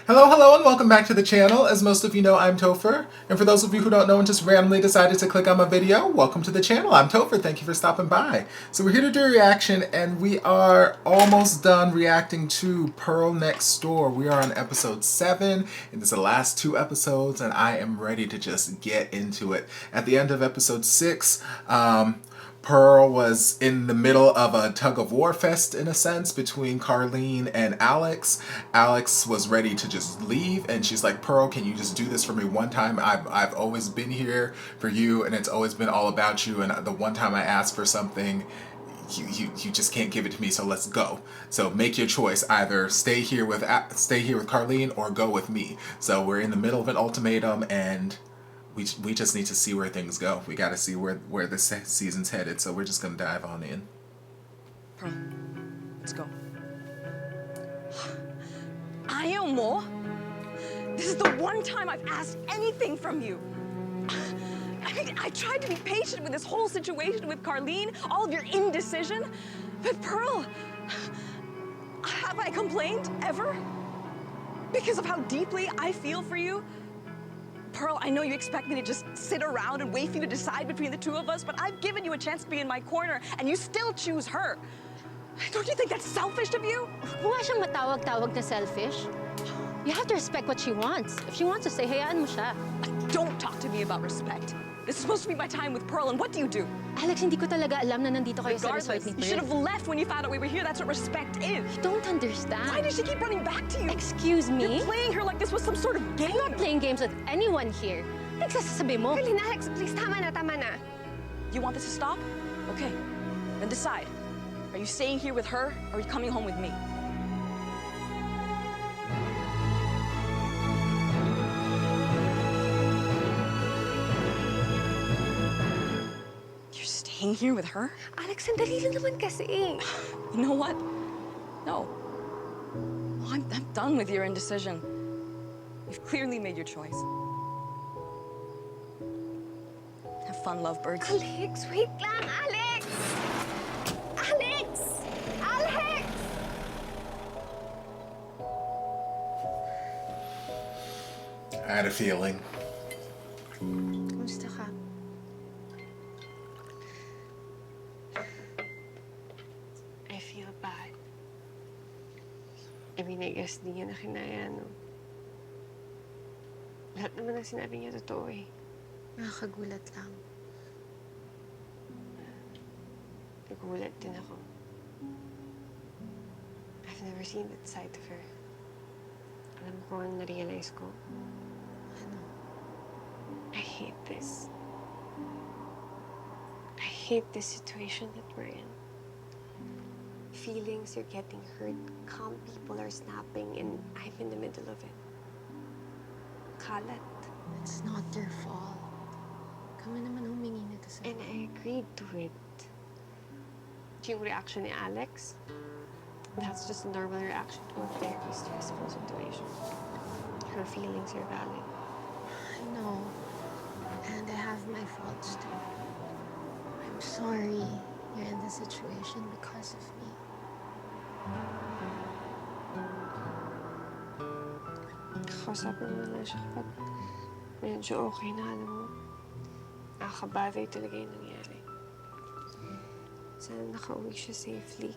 Hello, hello, and welcome back to the channel. As most of you know, I'm Topher. And for those of you who don't know and just randomly decided to click on my video, welcome to the channel. I'm Topher. Thank you for stopping by. So we're here to do a reaction, and we are almost done reacting to Pearl Next Door. We are on episode 7, and it's the last 2 episodes, and I am ready to just get into it. At the end of episode 6, Pearl was in the middle of a tug-of-war fest, in a sense, between Carlene and Alex. Alex was ready to just leave, and she's like, Pearl, can you just do this for me one time? I've always been here for you, and it's always been all about you, and the one time I asked for something, you just can't give it to me, so let's go. So make your choice. Either stay here with Carlene or go with me. So we're in the middle of an ultimatum, and we just need to see where things go. We got to see where this season's headed, so we're just going to dive on in. Pearl, let's go. Ayaw mo? This is the one time I've asked anything from you. I mean, I tried to be patient with this whole situation with Carlene, all of your indecision. But Pearl, have I complained ever? Because of how deeply I feel for you? Pearl, I know you expect me to just sit around and wait for you to decide between the two of us, but I've given you a chance to be in my corner, and you still choose her. Don't you think that's selfish of you? Kung nga siyang matawag-tawag na selfish, you have to respect what she wants. If she wants to stay, hayaan mo siya. Don't talk to me about respect. This is supposed to be my time with Pearl, and what do? Alex, hindi ko talaga alam na nandito kayo sa resort Regardless, ni you should have left when you found out we were here. That's what respect is. You don't understand. Why does she keep running back to you? Excuse me? You're playing her like this was some sort of game. I'm not playing games with anyone here. Nagsasabi mo. Carlene, Alex, please, tama na. You want this to stop? Okay, then decide. Are you staying here with her, or are you coming home with me? You're staying here with her? Alex, sandali lang naman kasi. You know what? No. Oh, I'm done with your indecision. You've clearly made your choice. Have fun, lovebirds. Alex, wait lang, Alex! Alex! Alex! I had a feeling. Kumusta ka? I feel bad. I mean, I guess di niya na kinaya, no? Lahat naman ang sinabi niya totoo eh. Nakakagulat lang. Nagulat din ako. I've never seen that side of her. Alam ko ang na-realize ko. Ano? I hate this. I hate this situation that we're in. Feelings are getting hurt. Calm people are snapping, and I'm in the middle of it. Kalat. It's not your fault. Kami naman humingi nito sa'yo. And I agreed to it. Yung reaction ni Alex, that's just a normal reaction to a very stressful situation. Her feelings are valid. I know. And I have my faults too. I'm sorry you're in this situation because of me. Kausapin mo na siya kapag medyo okay na, alam mo. Nakakabaday talaga yung nangyari. Sana nakauwi siya safely.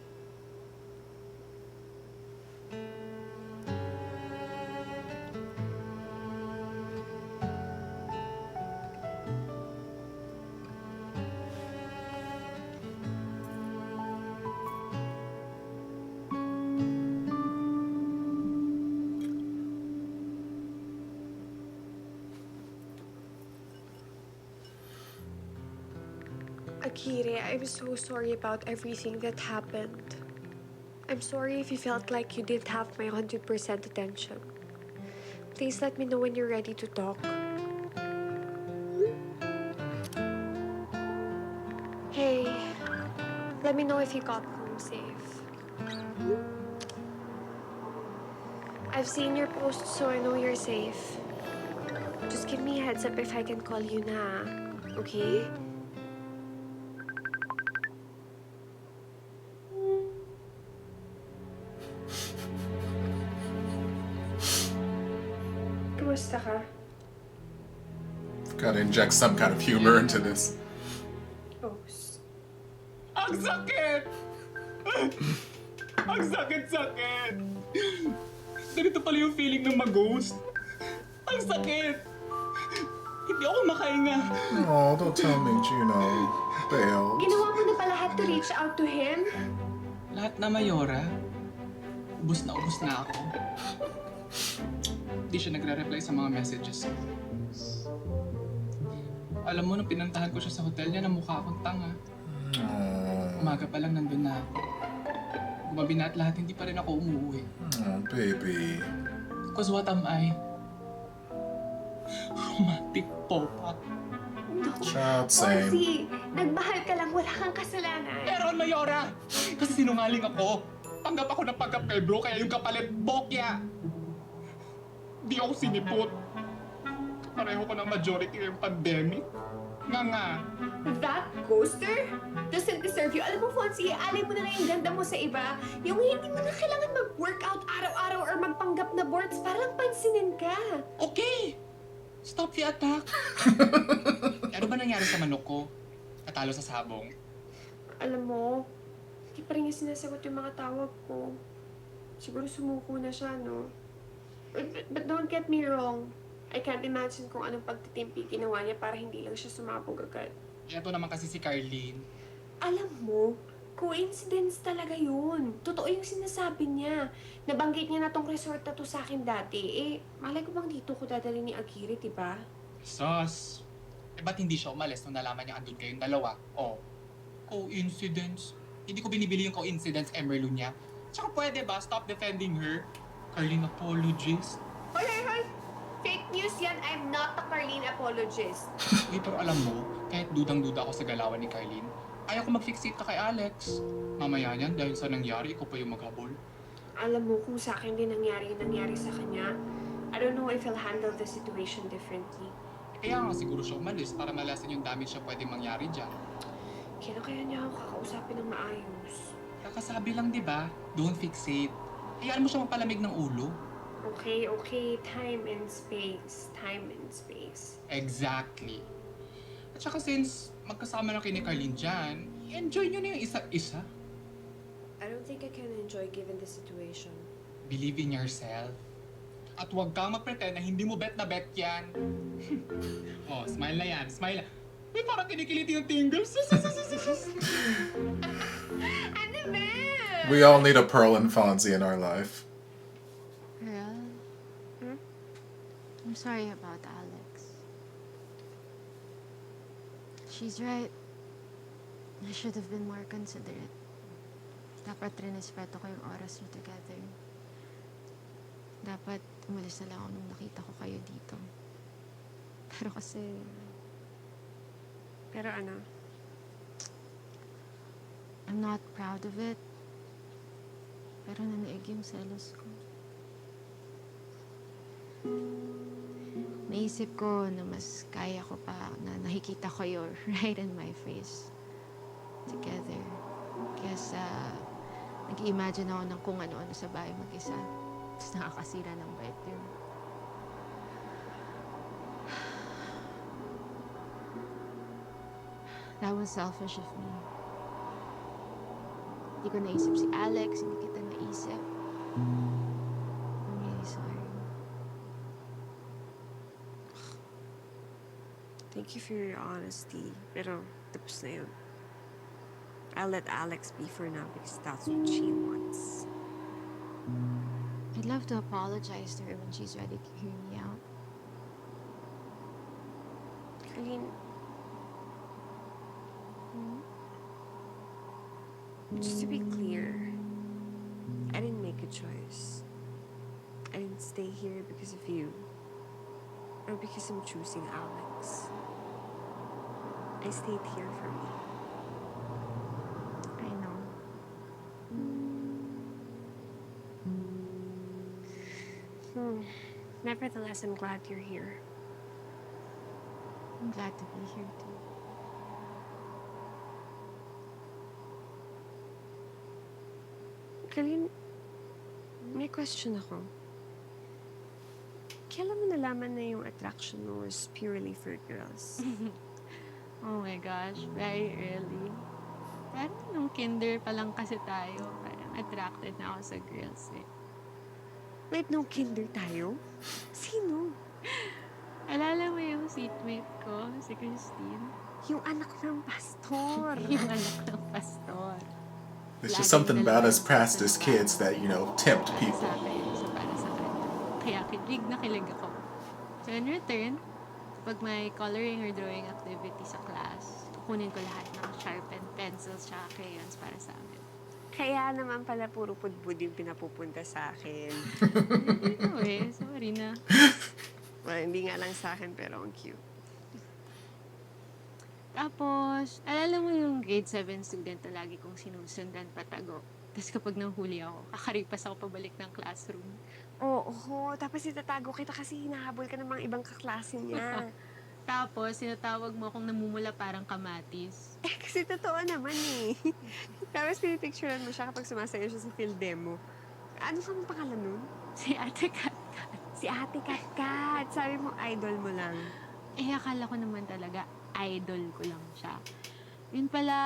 Akire, I'm so sorry about everything that happened. I'm sorry if you felt like you didn't have my 100% attention. Please let me know when you're ready to talk. Hey, let me know if you got home safe. I've seen your posts, so I know you're safe. Just give me a heads up if I can call you na, okay? Kamusta ka? Gotta inject some kind of humor into this. Oh, Ang sakit! Ang sakit-sakit! Ganito pala yung feeling ng mag-ghost. Ang sakit! Hindi ako makahinga. Oh, don't tell me, bailed. ginawa mo na ba lahat to reach out to him? Lahat na, Mayora. Ubus na ako. Hindi siya nagre-reply sa mga messages ko. Alam mo, nung pinuntahan ko siya sa hotel niya, namukha akong tanga. Umaga pa lang nandun na ako. Gumabi na at lahat, hindi pa rin ako umuwi. Oh, baby. Because what am I? Romantic pop-up. Child, same. Ozzy, nagmahal ka lang, wala kang kasalanan. Meron, Mayora! Kasi sinungaling ako. Panggap ako ng panggap kay bro, kaya yung kapalit, bokya! Di ako sinipot. Pareho ko ng majority ng pandemic. Nga. That ghoster doesn't deserve you. Alam mo, Fonzie, alay mo na lang yung ganda mo sa iba. Yung hindi mo na kailangan mag-workout araw-araw or magpanggap na boards para lang pansinin ka. Okay! Stop the attack! Ano ba nangyari sa manok ko? Natalo sa sabong? Alam mo, hindi pa rin niya sinasagot yung mga tawag ko. Siguro sumuko na siya, no? But don't get me wrong. I can't imagine kung anong pagtitimpi ginawa niya para hindi lang siya sumabog agad. Ito naman kasi si Carlene. Alam mo, coincidence talaga yun. Totoo yung sinasabi niya. Nabanggit niya na tong resort na to sa akin dati. Malay ko bang dito ko dadali ni Akiri, diba? Sus! Ba't hindi siya umalis nung nalaman niya andun kayong dalawa? Oh, coincidence? Hindi ko binibili yung coincidence, Emerlu niya. Tsaka pwede ba? Stop defending her. Carlene apologist. Hoy! Fake news yan. I'm not a Carlene apologist. Pero alam mo, kahit dudang-duda ako sa galawan ni Carlene, ayaw ko mag-fixate ka kay Alex. Mamaya niyan, dahil sa nangyari, ikaw pa yung maghabol. Alam mo, kung sa akin din nangyari sa kanya, I don't know if I'll handle the situation differently. Kaya nga siguro siya umalis para malasan yung damage siya pwedeng mangyari dyan. Kaya niya ako kakausapin ng maayos. Kakasabi lang, di ba? Don't fixate. Hayaan mo siya mapalamig ng ulo. Okay. Time and space. Exactly. At saka since magkasama na kayo ni Carlene dyan, enjoy nyo na yung isa't isa. I don't think I can enjoy given the situation. Believe in yourself. At huwag kang mag-pretend na hindi mo bet na bet yan. Oh, smile na yan. Smile na. May parang kinikiliti yung tingles. Ano ba? We all need a Pearl and Fonzie in our life. Pearl? I'm sorry about Alex. She's right. I should have been more considerate. Dapat rinespeto ko yung oras niyo together. Dapat umalis na lang ako nung nakita ko kayo dito. Pero ano? I'm not proud of it. Pero nanaig yung selos ko. Naisip ko na mas kaya ko pa na nakikita ko kayo right in my face. Together. Kaya nag-imagine ako ng kung ano-ano sa bahay mag-isa. Tapos nakakasira ng bedroom. That was selfish of me. Hindi ko naisip si Alex, hindi kita naisip. I'm really sorry. Thank you for your honesty. Pero tapos na yun. I'll let Alex be for now because that's what she wants. I'd love to apologize to her when she's ready to hear me out. Carlene, just to be clear, I didn't make a choice. I didn't stay here because of you. Or because I'm choosing Alex. I stayed here for me. I know. Nevertheless, I'm glad you're here. I'm glad to be here too. Carlene, may question ako. Kailan mo nalaman na yung attraction mo was purely for girls? Oh my gosh, very early. Parang nung kinder pa lang kasi tayo, parang attracted na ako sa girls eh. Wait, nung kinder tayo? Sino? Alala mo yung seatmate ko, si Christine? Yung anak ng pastor. Yung anak ng pastor. There's just something about us past as kids that, tempt Para people. sa akin, so para sa kanya. Kaya kilig na kilig ako. So in return, pag may coloring or drawing activity sa class, kukunin ko lahat ng sharpened pencils tsaka crayons para sa amin. Kaya naman pala puro pudbud yung pinapupunta sa akin. Hindi ko eh, sorry na. Well, hindi nga lang sa akin, pero ang cute. Tapos, alala mo yung grade 7 student na lagi kong sinusundan patago. Tapos kapag nanghuli ako, kakaripas ako pabalik ng classroom. Oo, tapos itatago kita kasi hinahabol ka ng mga ibang kaklase niya. Tapos, sinatawag mo akong namumula parang kamatis. Kasi totoo naman eh. Tapos pinipicturean mo siya kapag sumasayo siya sa field demo. Ano sa pangalan nun? Si Ate Kat. Si Ate Katkat. Sabi mo, idol mo lang. Eh, akala ko naman talaga, idol ko lang siya. Yun pala,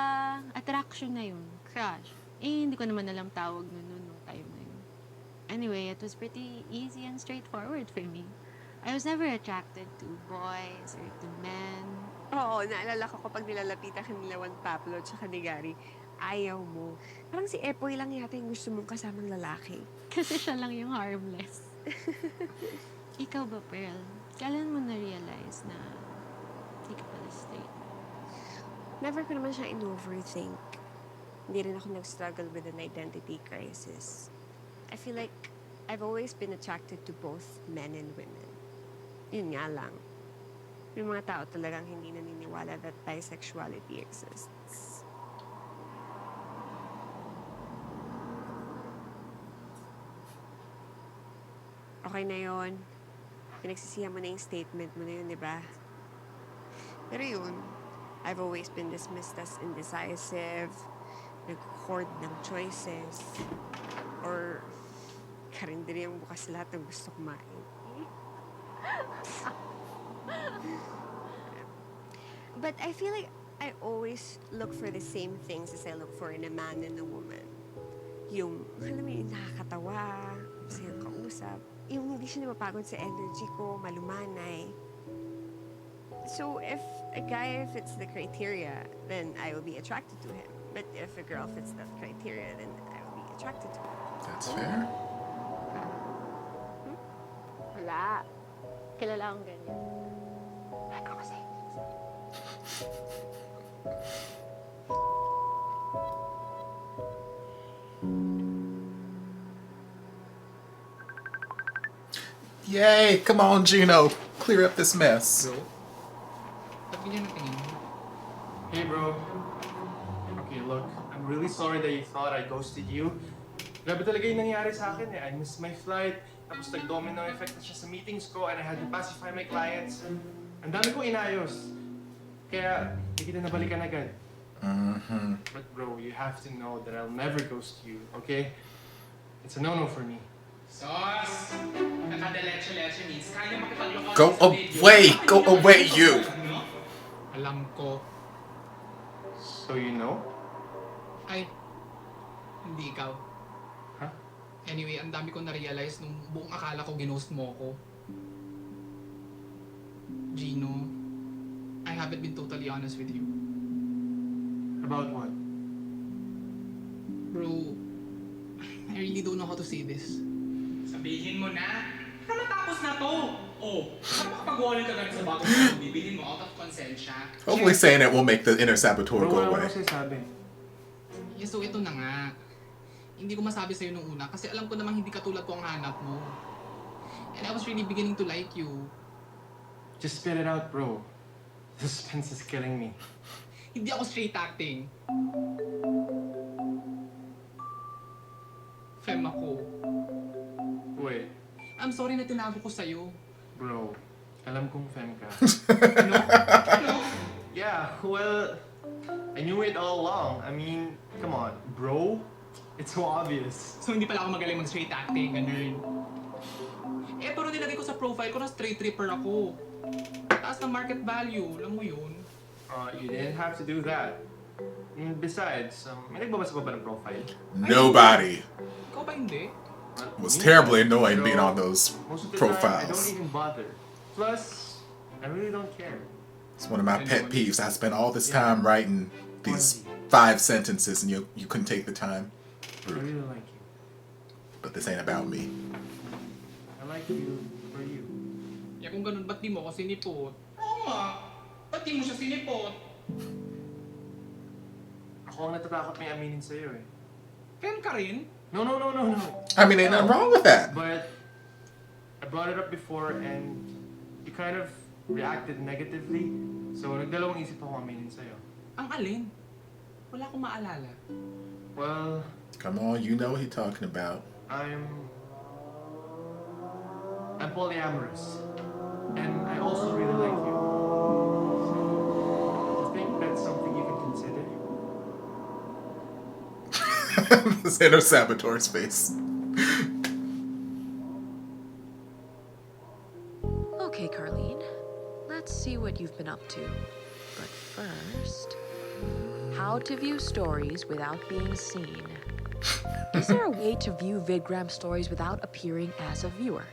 attraction na yun. Crush. Eh, hindi ko naman alam tawag nun nung time na yun. Anyway, it was pretty easy and straightforward for me. I was never attracted to boys or to men. Oo, naalala ko kapag nilalapitan ka nila Juan Pablo at saka ni Gary, ayaw mo. Parang si Epoy lang yata yung gusto mong kasamang lalaki. Kasi siya lang yung harmless. Ikaw ba, Pearl? Kailan mo na-realize na hindi ka pala straight? Never ko naman siya in-overthink. Hindi rin ako nag-struggle with an identity crisis. I feel like I've always been attracted to both men and women. Yun nga lang. Yung mga tao talagang hindi naniniwala that bisexuality exists. Okay na yun. Pinagsisihan mo na yung statement mo na yun, di ba? Pero yun, I've always been dismissed as indecisive, nag-hoard ng choices, or karinderya yung bukas lahat ng gusto kumain. But I feel like I always look for the same things as I look for in a man and a woman. Yung, alam mo yung nakakatawa, masayang kausap, yung hindi siya napapagod sa energy ko, malumanay. So if a guy fits the criteria, then I will be attracted to him. But if a girl fits that criteria, then I will be attracted to her. That's fair. Wala. Kilala akong ganyan. Ako kasi. Yay! Come on, Gino. Clear up this mess. Bro? Ba't ganyan ang tingin mo? Hey bro. Okay, look, I'm really sorry that you thought I ghosted you. Grabe talaga yung nangyari sa akin eh. I missed my flight, tapos nag-domino effect na siya sa meetings ko, and I had to pacify my clients. Ang dami kong inayos. Kaya, hindi kita nabalikan agad. But bro, you have to know that I'll never ghost you, okay? It's a no-no for me. Sos! Nakadaleche-leche means kaya makipaglokohan Go sa video. away! Go away, you! Ano? Alam ko. So you know? Ay, hindi ikaw. Huh? Anyway, ang dami ko na-realize nung buong akala ko ginost mo ko. Gino, I haven't been totally honest with you. About what? Bro, I really don't know how to say this. Sabihin mo na. Para matapos na to. Oh, para makapag-wallet ka na rin sa bagong sa bibilin mo out of konsensya. Hopefully saying it will make the inner saboteur Bro, go wala away. ko sasabi. Yeah, so ito na nga. Hindi ko masabi sa'yo nung una kasi alam ko namang hindi katulad ko ang hanap mo. And I was really beginning to like you. Just spit it out, bro. The suspense is killing me. Hindi ako straight acting. Fem ako. Wait, I'm sorry na tinago ko sa'yo. bro. Alam kong fem ka. Ano? Ano? Yeah, well, I knew it all along. I mean, come on, bro. It's so obvious. So hindi pala ako magaling mag-straight acting, ganun. Eh, pero nilagay ko sa profile ko na straight tripper ako. Taas ng market value, alam mo yun. You didn't have to do that. And besides, may nagbabasa pa ba ng profile? Nobody. Ikaw ba hindi? It was terribly annoying being on those Most of the time, I don't profiles. even bother. Plus, I really don't care. It's one of my pet peeves. I spent all this time writing these 5 sentences and you couldn't take the time. I really like you. But this ain't about me. I like you for you. Kung ganun, ba't di mo ako sinipot? Oo nga. Ba't di mo siya sinipot? Ako ang natatakot may aminin sa'yo eh. Fan ka rin? No. I mean, ain't nothing wrong with that. But I brought it up before and you kind of reacted negatively. So nagdalawang isip ako aminin sa'yo. Ang alin? Wala akong maalala. Well, Come on, you know what he's talking about. I'm polyamorous. And I also really like you. So I think that's something you can consider. This inner saboteur's face. Okay, Carlene. Let's see what you've been up to. But first, how to view stories without being seen. Is there a way to view VidGram stories without appearing as a viewer?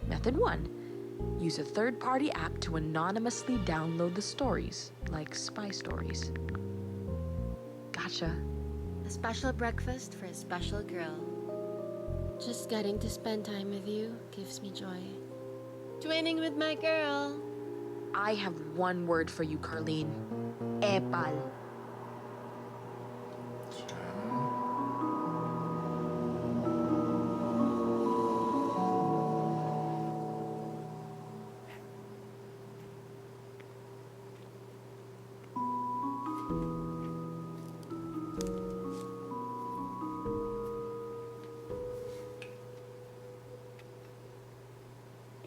Method 1. Use a third-party app to anonymously download the stories, like spy stories. Gotcha. A special breakfast for a special girl. Just getting to spend time with you gives me joy. Twinning with my girl. I have one word for you, Carlene. Epal.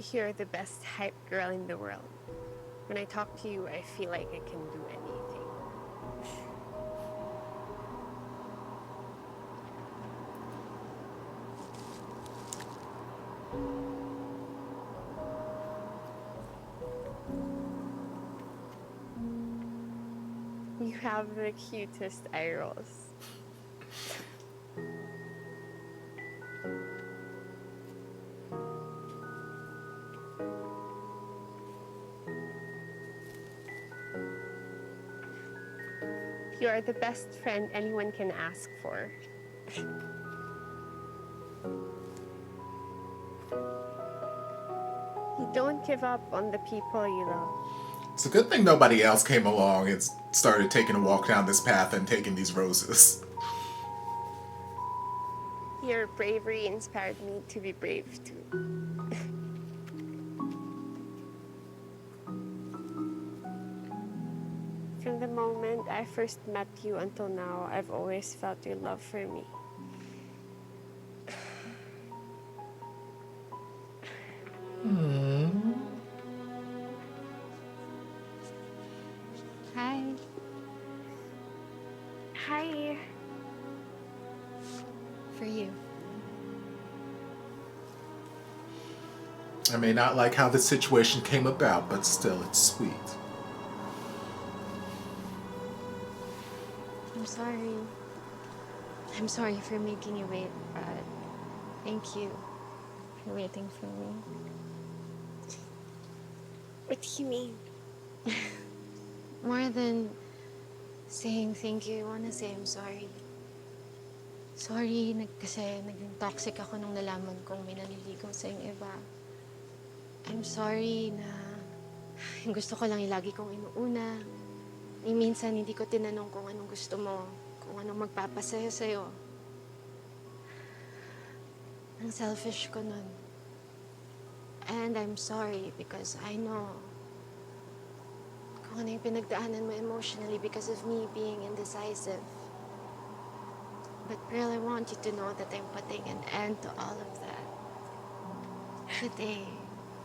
You're the best hype girl in the world. When I talk to you, I feel like I can do anything. You have the cutest eye rolls. You are the best friend anyone can ask for. You don't give up on the people you love. It's a good thing nobody else came along and started taking a walk down this path and taking these roses. Your bravery inspired me to be brave too. From the moment I first met you until now, I've always felt your love for me. Hi. Hi. For you. I may not like how the situation came about, but still, it's sweet. I'm sorry. I'm sorry for making you wait, but thank you for waiting for me. What do you mean? More than saying thank you, I wanna say I'm sorry. Sorry kasi naging toxic ako nung nalaman kong may naniligaw sa yung iba. I'm sorry na yung gusto ko lang lagi kong inuuna. Minsan hindi ko tinanong kung anong gusto mo, kung anong magpapasaya sa'yo. Ang selfish ko nun. And I'm sorry because I know kung ano yung pinagdaanan mo emotionally because of me being indecisive. But Pearl, I want you to know that I'm putting an end to all of that. Today.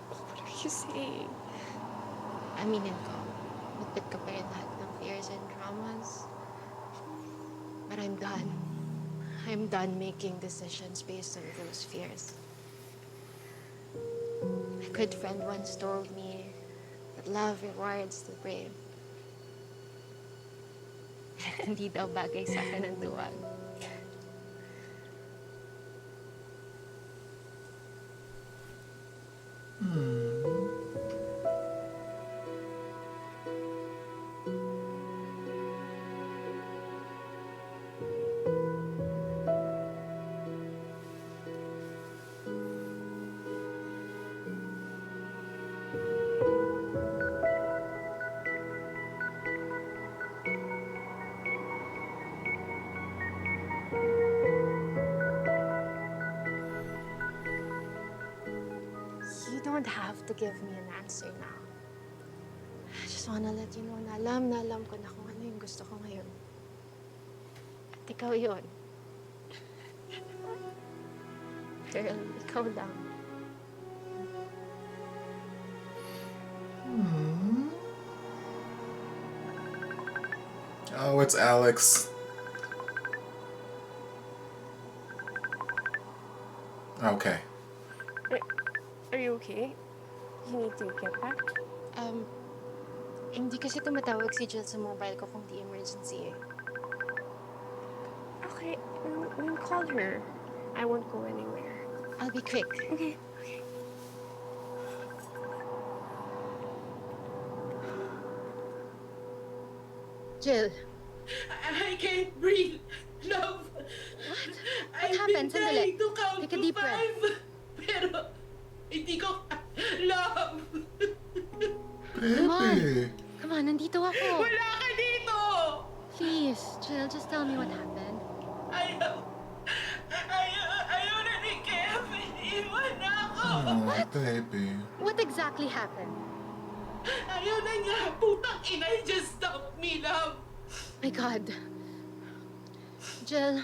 What are you saying? Aminin ko, nagpit ko pa rin lahat ng fears and traumas. But I'm done. I'm done making decisions based on those fears. A good friend once told me that love rewards the brave. Hindi daw bagay sa akin ang duwag. You don't have to give me an answer now. I just wanna let you know na alam ko na kung ano yung gusto ko ngayon. At ikaw yun. Girl, ikaw lang. Oh, it's Alex. Okay. Are you okay? You need to get back? Hindi kasi tumatawag si Jill sa mobile ko kung di emergency eh. Okay, then call her. I won't go anywhere. I'll be quick. Okay. Jill, I can't breathe. Love. what? I've happened? been Sandali. trying to count Take a to deep breath. 5. Pero, hindi ko... Love. Come on. Baby. Come on, nandito ako. Wala ka dito. Please, Jill, just tell me what happened. Ayaw na ni Kevin. Iwan na ako. Oh, baby. What exactly happened? Ayaw na niya. Putang ina, just stop me, love. My God. Jill,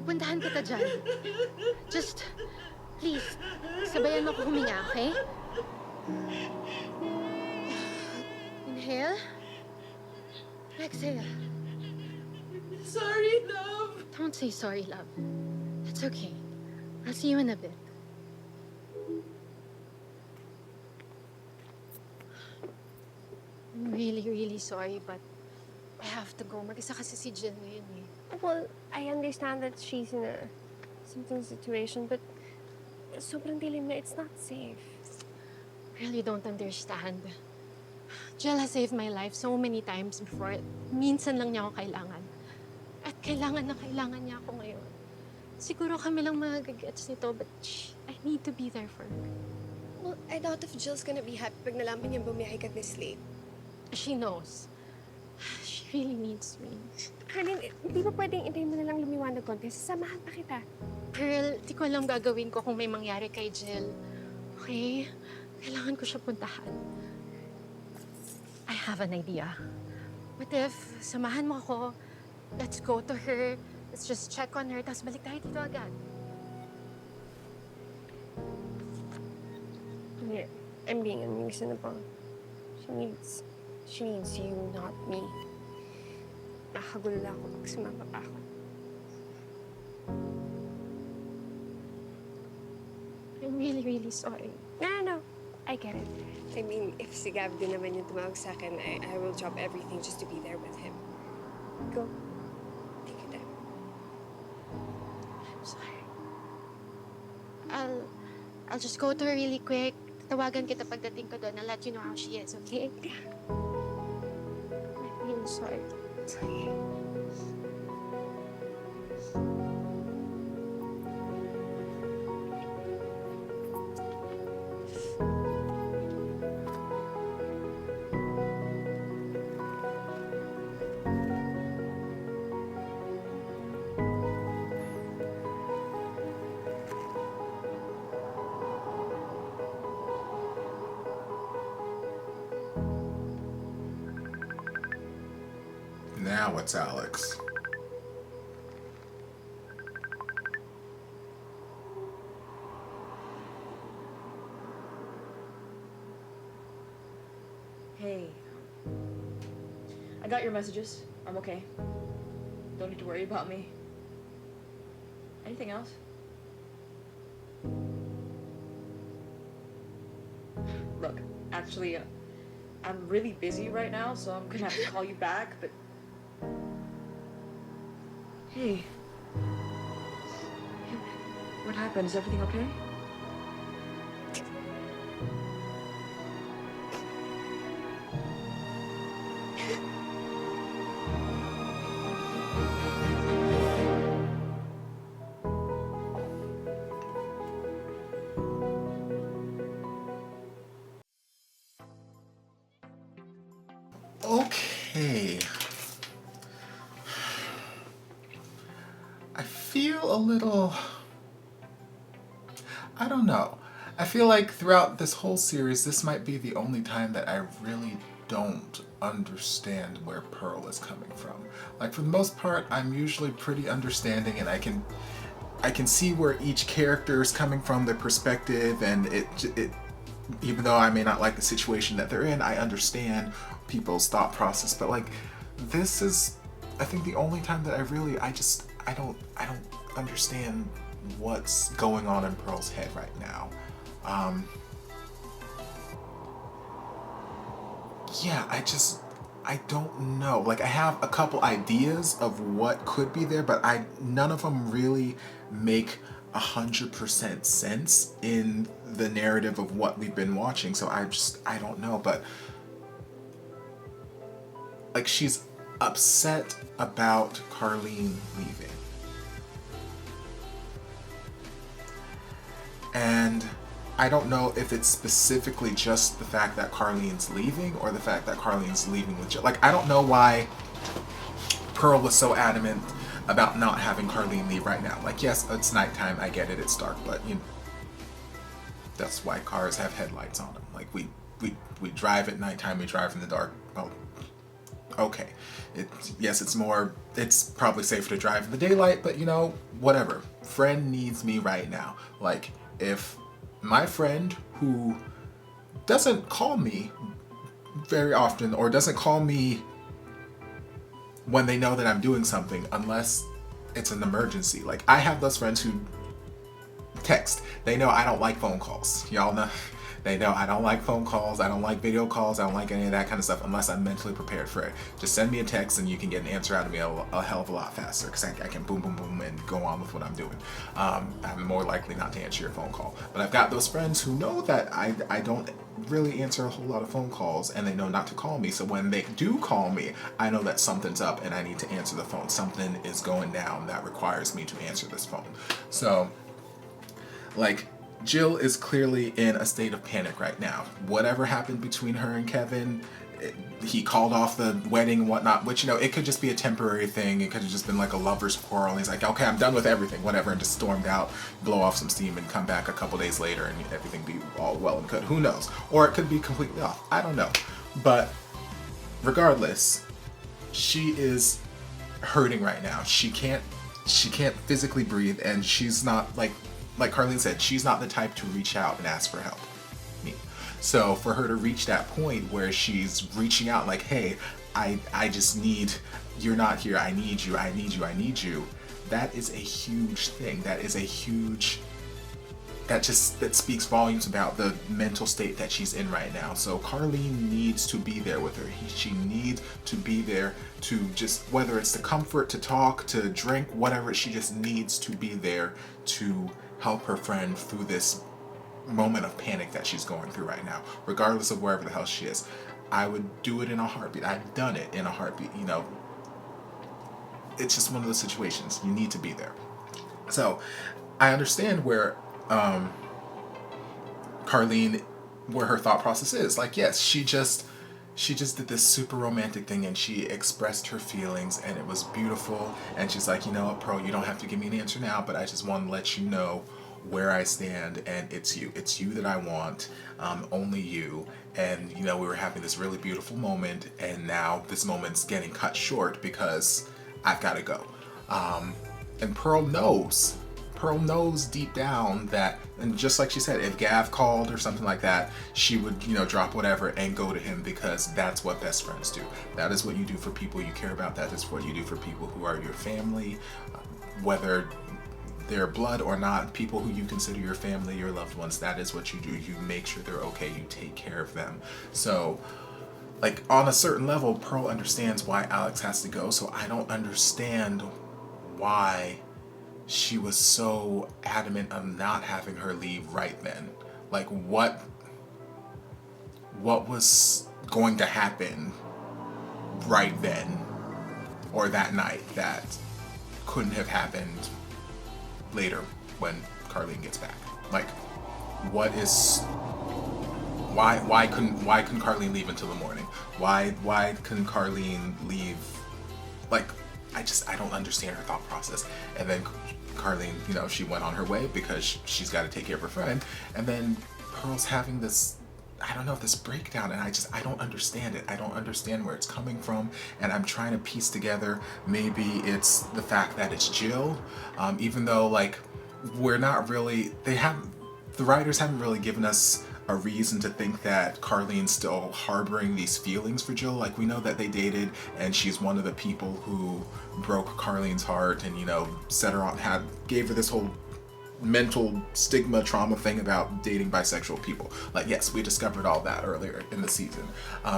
puntahan kita dyan. Just, please, sabayan mo ko huminga, okay? Inhale. Exhale. Sorry, love. Don't say sorry, love. It's okay. I'll see you in a bit. I'm really, really sorry, but I have to go. Mag-isa kasi si Jill ngayon eh. Well, I understand that she's in a something situation, but sobrang dilim na, it's not safe. Really don't understand. Jill has saved my life so many times before. Minsan lang niya ako kailangan. At kailangan niya ako ngayon. Siguro kami lang magagets nito, but I need to be there for her. Well, I doubt if Jill's gonna be happy pag nalaman niya bumiyahe ka this late. She knows. She really needs me. Carlin, hindi ba pwedeng intayin mo na lang lumiwanag konti? Sasamahan pa kita. Girl, di ko alam gagawin ko kung may mangyari kay Jill. Okay? Kailangan ko siya puntahan. I have an idea. What if samahan mo ako? Let's go to her. Let's just check on her. Tapos balik tayo dito agad. Yeah, I'm being unreasonable. She needs you, not me. Nakagulo lang ako pag sumama pa ako. I'm really, really sorry. No. I get it. I mean, if si Gab din naman yung tumawag sa akin, I will drop everything just to be there with him. Go. Take your time. I'm sorry. I'll just go to her really quick. Tawagan kita pagdating ko doon. I'll let you know how she is, okay? I'm really sorry. It's okay. Now it's Alex. Hey. I got your messages. I'm okay. Don't need to worry about me. Anything else? Look, actually, I'm really busy right now, so I'm gonna have to call you back, but... Hey. Hey, what happened? Is everything okay? Okay. I feel a little... I don't know. I feel like throughout this whole series, this might be the only time that I really don't understand where Pearl is coming from. Like, for the most part, I'm usually pretty understanding, and I can see where each character is coming from, their perspective, and it even though I may not like the situation that they're in, I understand people's thought process. But like, this is, I think, the only time that I don't understand what's going on in Pearl's head right now. Yeah, I don't know. Like, I have a couple ideas of what could be there, but none of them really make 100% sense in the narrative of what we've been watching. So I don't know. But like, she's upset about Carlene leaving. And I don't know if it's specifically just the fact that Carlene's leaving or the fact that Carlene's leaving with Jill. Like, I don't know why Pearl was so adamant about not having Carlene leave right now. Like, yes, it's nighttime, I get it, it's dark, but, you know, that's why cars have headlights on them. Like, we drive at nighttime, we drive in the dark. Well, okay. Yes, it's probably safer to drive in the daylight, but, you know, whatever. Friend needs me right now. Like, if my friend who doesn't call me very often, or doesn't call me when they know that I'm doing something, unless it's an emergency. Like, I have those friends who text. They know I don't like phone calls. Y'all know. They know I don't like phone calls, I don't like video calls, I don't like any of that kind of stuff unless I'm mentally prepared for it. Just send me a text and you can get an answer out of me a hell of a lot faster, because I can boom, boom, boom, and go on with what I'm doing. I'm more likely not to answer your phone call. But I've got those friends who know that I don't really answer a whole lot of phone calls, and they know not to call me. So when they do call me, I know that something's up and I need to answer the phone. Something is going down that requires me to answer this phone. So, like, Jill is clearly in a state of panic right now. Whatever happened between her and Kevin, he called off the wedding and whatnot, which, you know, it could just be a temporary thing. It could have just been like a lover's quarrel. And he's like, okay, I'm done with everything, whatever, and just stormed out, blow off some steam, and come back a couple days later and everything be all well and good. Who knows? Or it could be completely off. I don't know. But regardless, she is hurting right now. She can't physically breathe, and she's not, like Carlene said, she's not the type to reach out and ask for help. So for her to reach that point where she's reaching out like, hey, I just need, you're not here, I need you, I need you, I need you, that is a huge thing. That is a huge, that speaks volumes about the mental state that she's in right now. So Carlene needs to be there with her. She needs to be there to just, whether it's to comfort, to talk, to drink, whatever, she just needs to be there to help her friend through this moment of panic that she's going through right now, regardless of wherever the hell she is. I would do it in a heartbeat. I've done it in a heartbeat, you know. It's just one of those situations. You need to be there. So I understand where Carlene, where her thought process is. Like, yes, she just did this super romantic thing, and she expressed her feelings, and it was beautiful. And she's like, you know what, Pearl, you don't have to give me an answer now, but I just want to let you know where I stand, and it's you that I want, only you. And, you know, we were having this really beautiful moment, and now this moment's getting cut short because I've got to go. And Pearl knows deep down that, and just like she said, if Gav called or something like that, she would, you know, drop whatever and go to him, because that's what best friends do. That is what you do for people you care about. That is what you do for people who are your family, whether they're blood or not, people who you consider your family, your loved ones, that is what you do. You make sure they're okay, you take care of them. So, like, on a certain level, Pearl understands why Alex has to go, so I don't understand why she was so adamant on not having her leave right then. Like, what was going to happen right then or that night that couldn't have happened later when Carlene gets back? Like, why couldn't Carlene leave until the morning? Why couldn't Carlene leave? Like, I don't understand her thought process. And then Carlene, you know, she went on her way because she's got to take care of her friend. And then Pearl's having this, I don't know, this breakdown, and I don't understand it. I don't understand where it's coming from, and I'm trying to piece together, maybe it's the fact that it's Jill, even though, like, we're not really, the writers haven't really given us a reason to think that Carlene's still harboring these feelings for Jill. Like, we know that they dated, and she's one of the people who broke Carlene's heart and, you know, set her on, gave her this whole mental stigma trauma thing about dating bisexual people. Like, yes, we discovered all that earlier in the season.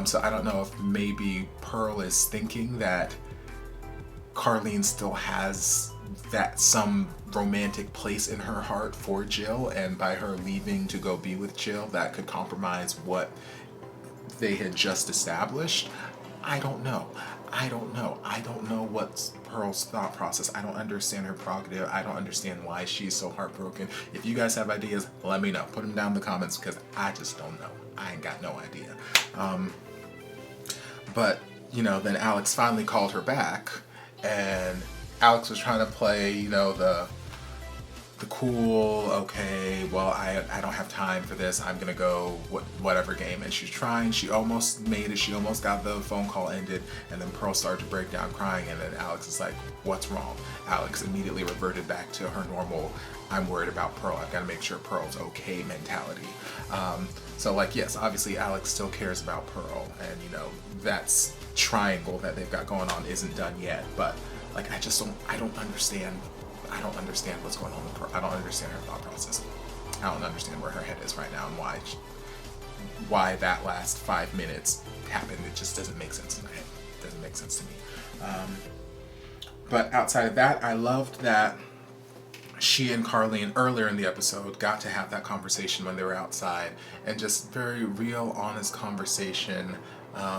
So I don't know if maybe Pearl is thinking that Carlene still has that some romantic place in her heart for Jill, and by her leaving to go be with Jill, that could compromise what they had just established. I don't know. I don't know what's Pearl's thought process. I don't understand her prerogative. I don't understand why she's so heartbroken. If you guys have ideas, let me know. Put them down in the comments, because I just don't know. I ain't got no idea. But, you know, then Alex finally called her back, and Alex was trying to play, you know, the cool, okay, well, I don't have time for this, I'm gonna go whatever game. And she's trying, she almost made it, she almost got the phone call ended, and then Pearl started to break down crying, and then Alex is like, what's wrong? Alex immediately reverted back to her normal, I'm worried about Pearl, I've got to make sure Pearl's okay mentality. So, like, yes, obviously Alex still cares about Pearl, and, you know, that's triangle that they've got going on isn't done yet, but, like, I don't understand what's going on with Pearl. I don't understand her thought process. I don't understand where her head is right now, and why that last 5 minutes happened. It just doesn't make sense in my head. It doesn't make sense to me. But outside of that, I loved that she and Carlene earlier in the episode got to have that conversation when they were outside, and just very real, honest conversation,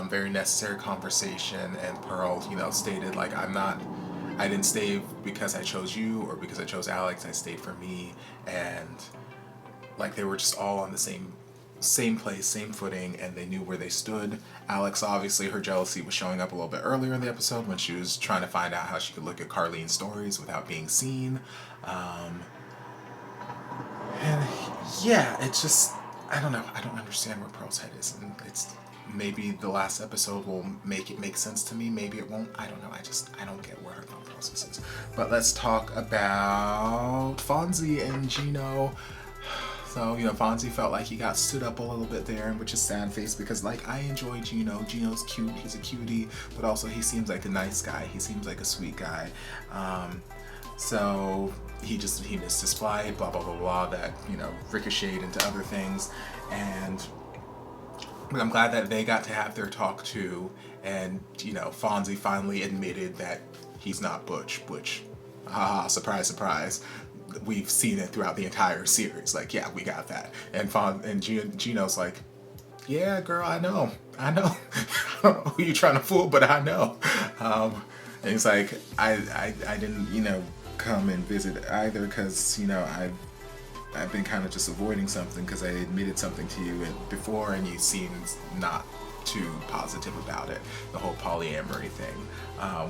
very necessary conversation. And Pearl, you know, stated, like, I didn't stay because I chose you or because I chose Alex. I stayed for me. And, like, they were just all on the same place, same footing, and they knew where they stood. Alex, obviously, her jealousy was showing up a little bit earlier in the episode when she was trying to find out how she could look at Carlene's stories without being seen. And yeah, it's just, I don't know. I don't understand where Pearl's head is. And it's, maybe the last episode will make it make sense to me. Maybe it won't. I don't know. I don't get where her thought process is. But let's talk about Fonzie and Gino. So, you know, Fonzie felt like he got stood up a little bit there, which is sad face, because, like, I enjoy Gino. Gino's cute. He's a cutie, but also he seems like a nice guy. He seems like a sweet guy. So he missed his flight, blah, blah, blah, blah, that, you know, ricocheted into other things. But I'm glad that they got to have their talk too, and, you know, Fonzie finally admitted that he's not Butch, which, haha, surprise, surprise. We've seen it throughout the entire series. Like, yeah, we got that. And Gino's like, yeah, girl, I know. I don't know who you trying to fool, but I know. And he's like, I didn't, you know, come and visit either, because, you know, I've been kind of just avoiding something because I admitted something to you before, and you seemed not too positive about it, the whole polyamory thing,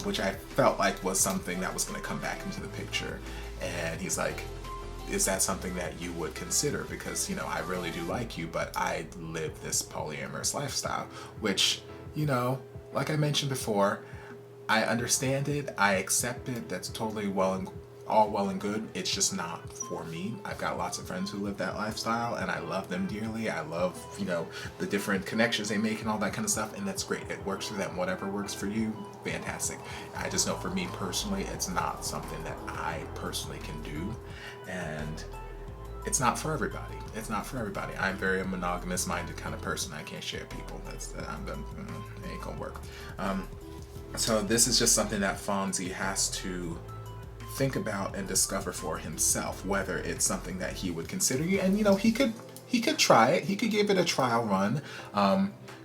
which I felt like was something that was going to come back into the picture. And he's like, is that something that you would consider? Because, you know, I really do like you, but I live this polyamorous lifestyle, which, you know, like I mentioned before, I understand it, I accept it, that's totally well and all well and good. It's just not for me. I've got lots of friends who live that lifestyle and I love them dearly. I love, you know, the different connections they make and all that kind of stuff, and that's great. It works for them. Whatever works for you, fantastic. I just know for me personally, it's not something that I personally can do, and it's not for everybody. It's not for everybody. I'm very a monogamous minded kind of person. I can't share people. It ain't gonna work. So this is just something that Fonzie has to think about and discover for himself, whether it's something that he would consider. And you know, he could try it. He could give it a trial run.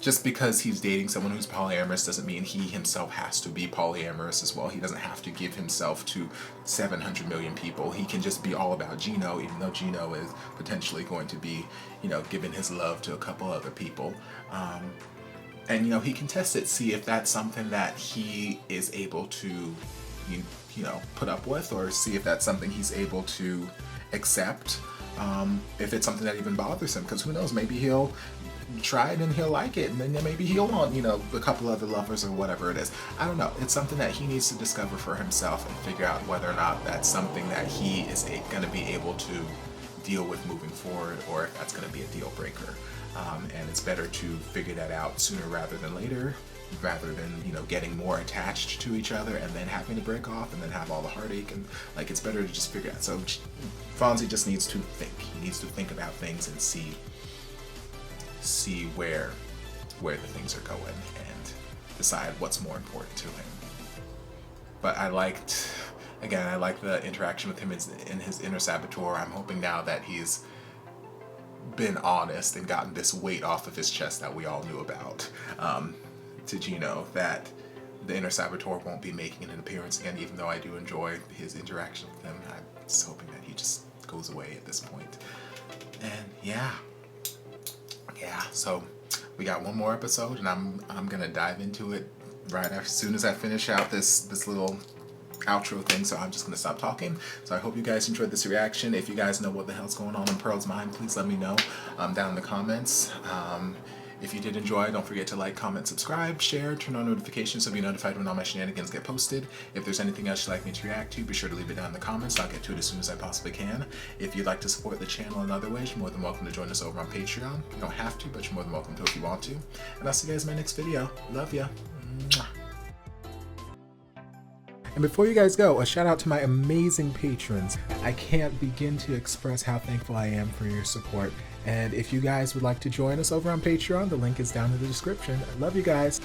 Just because he's dating someone who's polyamorous doesn't mean he himself has to be polyamorous as well. He doesn't have to give himself to 700 million people. He can just be all about Gino, even though Gino is potentially going to be, you know, giving his love to a couple other people. And, you know, he can test it, see if that's something that he is able to, you know, put up with, or see if that's something he's able to accept. If it's something that even bothers him, because who knows, maybe he'll try it and he'll like it, and then maybe he'll want, you know, a couple other lovers or whatever it is. I don't know. It's something that he needs to discover for himself and figure out whether or not that's something that he is going to be able to deal with moving forward, or if that's going to be a deal breaker. And it's better to figure that out sooner rather than later, rather than, you know, getting more attached to each other and then having to break off and then have all the heartache. And like, it's better to just figure it out. So Fonzie just needs to think. He needs to think about things and see where the things are going and decide what's more important to him. But I liked the interaction with him in his inner saboteur. I'm hoping now that he's been honest and gotten this weight off of his chest that we all knew about, to Gino, that the inner saboteur won't be making an appearance again, even though I do enjoy his interaction with him. I'm just hoping that he just goes away at this point. And yeah, so we got one more episode, and I'm gonna dive into it right as soon as I finish out this little outro thing, so I'm just gonna stop talking. So I hope you guys enjoyed this reaction. If you guys know what the hell's going on in Pearl's mind, please let me know down in the comments. If you did enjoy, don't forget to like, comment, subscribe, share, turn on notifications so you'll be notified when all my shenanigans get posted. If there's anything else you'd like me to react to, be sure to leave it down in the comments. I'll get to it as soon as I possibly can. If you'd like to support the channel in other ways, you're more than welcome to join us over on Patreon. You don't have to, but you're more than welcome to if you want to. And I'll see you guys in my next video. Love ya. Mwah. And before you guys go, a shout out to my amazing patrons. I can't begin to express how thankful I am for your support. And if you guys would like to join us over on Patreon, the link is down in the description. I love you guys.